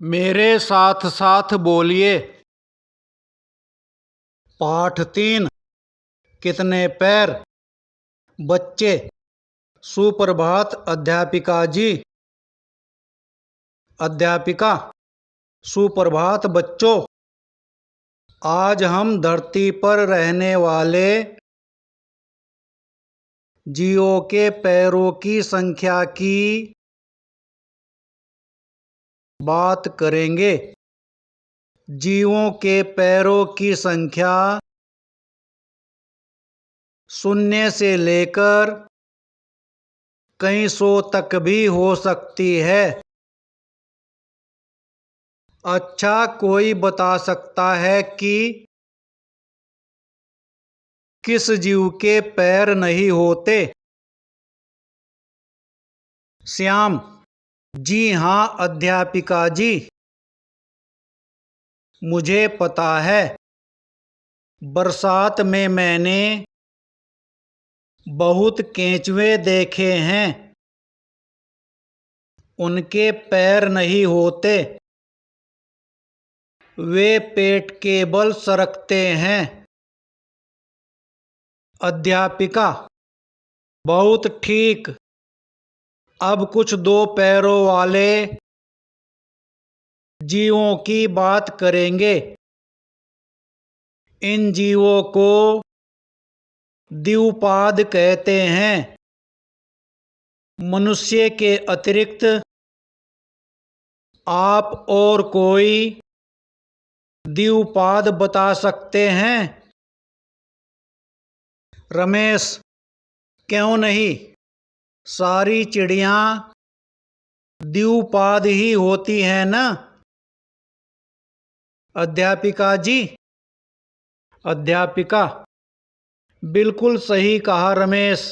मेरे साथ साथ बोलिए। पाठ 3। कितने पैर? बच्चे। सुप्रभात अध्यापिका जी। अध्यापिका। सुप्रभात बच्चों। आज हम धरती पर रहने वाले जीवों के पैरों की संख्या की बात करेंगे। जीवों के पैरों की संख्या 0 से लेकर कई सौ तक भी हो सकती है। अच्छा, कोई बता सकता है कि किस जीव के पैर नहीं होते? श्याम। जी हाँ अध्यापिका जी, मुझे पता है। बरसात में मैंने बहुत केंचुए देखे हैं। उनके पैर नहीं होते, वे पेट के बल सरकते हैं। अध्यापिका। बहुत ठीक। अब कुछ 2 पैरों वाले जीवों की बात करेंगे। इन जीवों को द्विपाद कहते हैं। मनुष्य के अतिरिक्त आप और कोई द्विपाद बता सकते हैं? रमेश। क्यों नहीं, सारी चिड़ियाँ द्विपाद ही होती हैं ना? अध्यापिका जी। अध्यापिका। बिल्कुल सही कहा रमेश।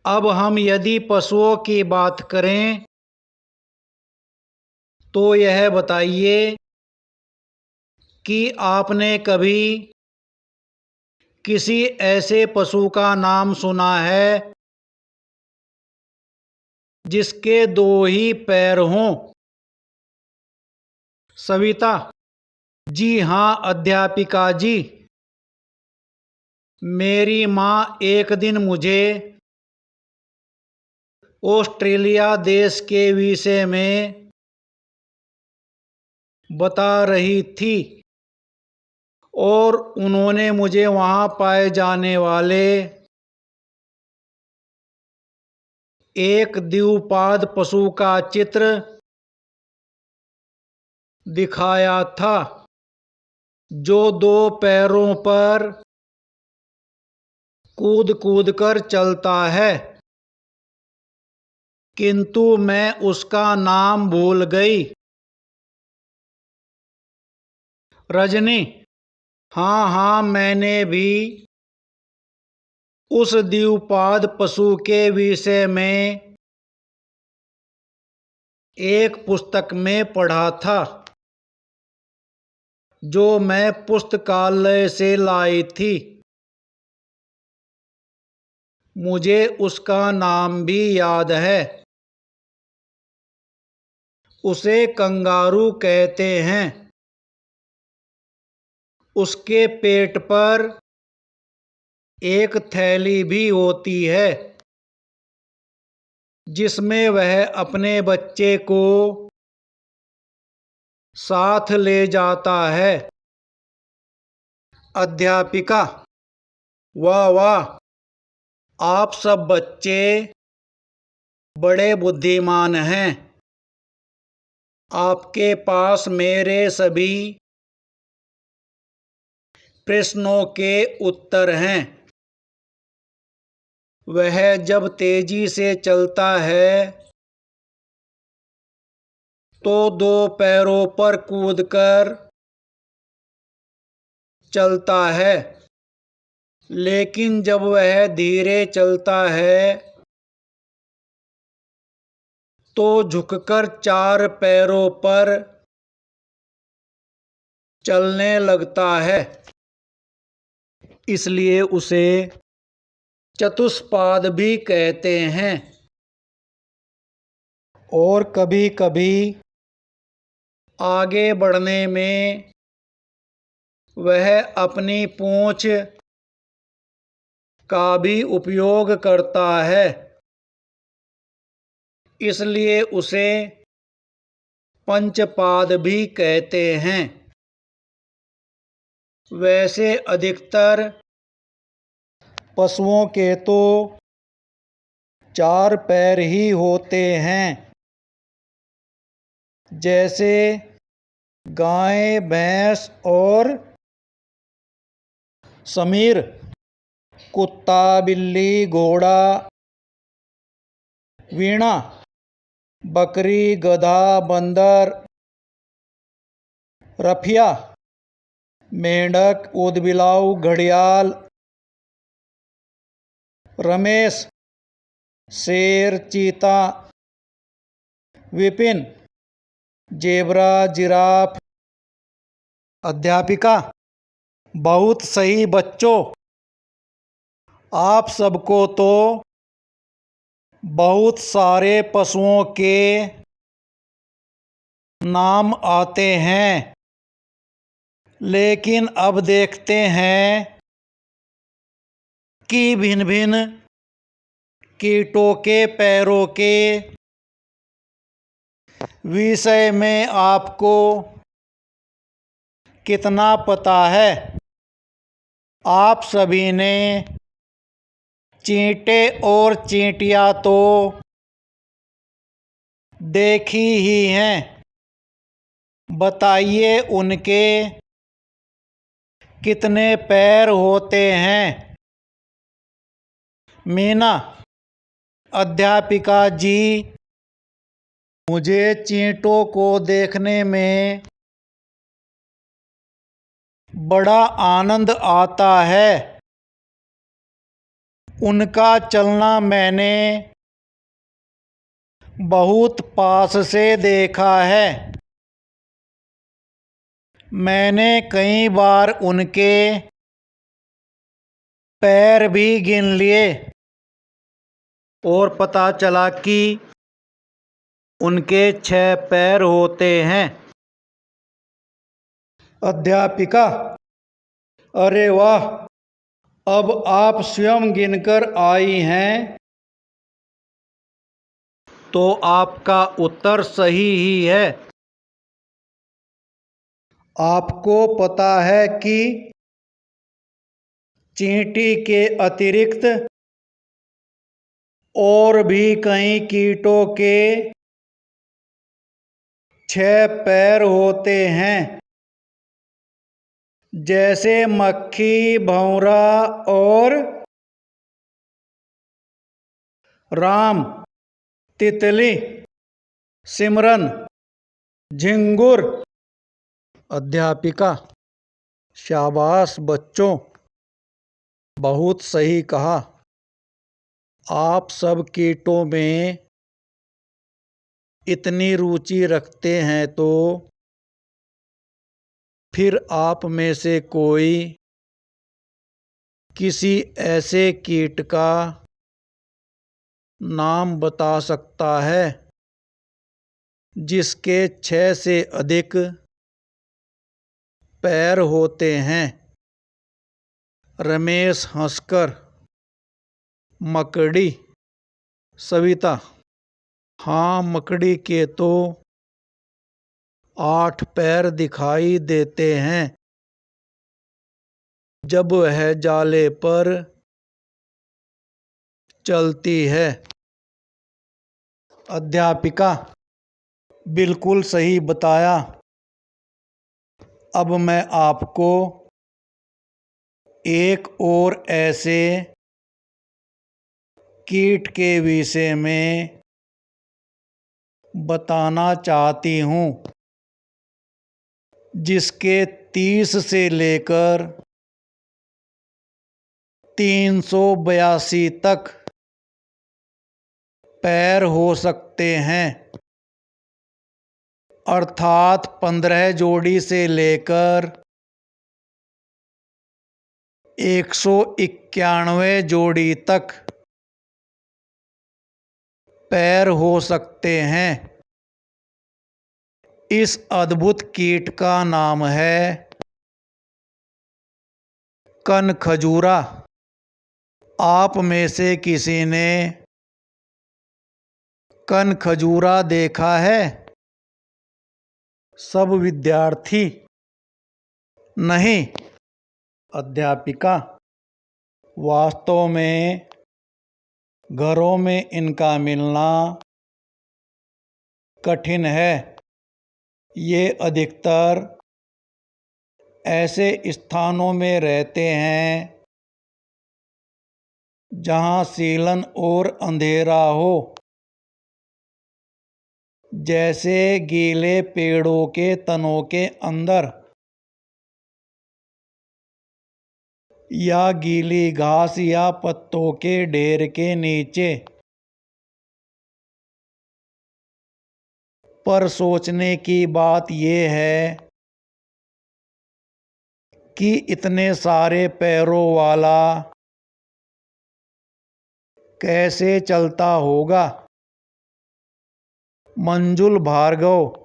अब हम यदि पशुओं की बात करें तो यह बताइए कि आपने कभी किसी ऐसे पशु का नाम सुना है जिसके 2 ही पैर हों? सविता। जी हाँ अध्यापिका जी, मेरी माँ एक दिन मुझे ऑस्ट्रेलिया देश के विषय में बता रही थी और उन्होंने मुझे वहाँ पाए जाने वाले एक द्विपाद पशु का चित्र दिखाया था जो 2 पैरों पर कूद कूद कर चलता है, किंतु मैं उसका नाम भूल गई। रजनी। हाँ हाँ, मैंने भी उस द्विपाद पशु के विषय में एक पुस्तक में पढ़ा था जो मैं पुस्तकालय से लाई थी। मुझे उसका नाम भी याद है। उसे कंगारू कहते हैं। उसके पेट पर एक थैली भी होती है जिसमें वह अपने बच्चे को साथ ले जाता है। अध्यापिका। वाह वाह, आप सब बच्चे बड़े बुद्धिमान हैं। आपके पास मेरे सभी प्रश्नों के उत्तर हैं। वह जब तेजी से चलता है तो 2 पैरों पर कूदकर चलता है, लेकिन जब वह धीरे चलता है तो झुककर 4 पैरों पर चलने लगता है। इसलिए उसे चतुष्पाद भी कहते हैं। और कभी कभी आगे बढ़ने में वह अपनी पूंछ का भी उपयोग करता है, इसलिए उसे पंचपाद भी कहते हैं। वैसे अधिकतर पशुओं के तो 4 पैर ही होते हैं, जैसे गाय, भैंस और शमीर, कुत्ता, बिल्ली, घोड़ा, वीणा, बकरी, गधा, बंदर, रफिया, मेंढक, ऊदबिलाव, घड़ियाल, रमेश, शेर, चीता, विपिन, जेब्रा, जिराफ। अध्यापिका: बहुत सही बच्चों, आप सबको तो बहुत सारे पशुओं के नाम आते हैं, लेकिन अब देखते हैं कि भिन्न भिन्न कीटों के पैरों के विषय में आपको कितना पता है। आप सभी ने चींटे और चींटियां तो देखी ही हैं, बताइए उनके कितने पैर होते हैं। मीना: अध्यापिका जी, मुझे चींटों को देखने में बड़ा आनंद आता है। उनका चलना मैंने बहुत पास से देखा है। मैंने कई बार उनके पैर भी गिन लिए और पता चला कि उनके 6 पैर होते हैं। अध्यापिका: अरे वाह, अब आप स्वयं गिनकर आई हैं, तो आपका उत्तर सही ही है। आपको पता है कि चींटी के अतिरिक्त और भी कई कीटों के 6 पैर होते हैं, जैसे मक्खी, भंवरा और राम, तितली, सिमरन, झिंगुर। अध्यापिका: शाबाश बच्चों, बहुत सही कहा। आप सब कीटों में इतनी रुचि रखते हैं, तो फिर आप में से कोई किसी ऐसे कीट का नाम बता सकता है जिसके 6 से अधिक पैर होते हैं? रमेश हंसकर: मकड़ी। सविता: हाँ, मकड़ी के तो 8 पैर दिखाई देते हैं जब वह जाले पर चलती है। अध्यापिका: बिल्कुल सही बताया। अब मैं आपको एक और ऐसे कीट के विषय में बताना चाहती हूँ जिसके 30 से लेकर 382 तक पैर हो सकते हैं, अर्थात 15 जोड़ी से लेकर 191 जोड़ी तक पैर हो सकते हैं। इस अद्भुत कीट का नाम है कनखजूरा। आप में से किसी ने कनखजूरा देखा है? सब विद्यार्थी। नहीं। अध्यापिका, वास्तव में घरों में इनका मिलना कठिन है। ये अधिकतर ऐसे स्थानों में रहते हैं जहां सीलन और अंधेरा हो, जैसे गीले पेड़ों के तनों के अंदर या गीली घास या पत्तों के ढेर के नीचे। पर सोचने की बात यह है कि इतने सारे पैरों वाला कैसे चलता होगा? मंजुल भार्गव।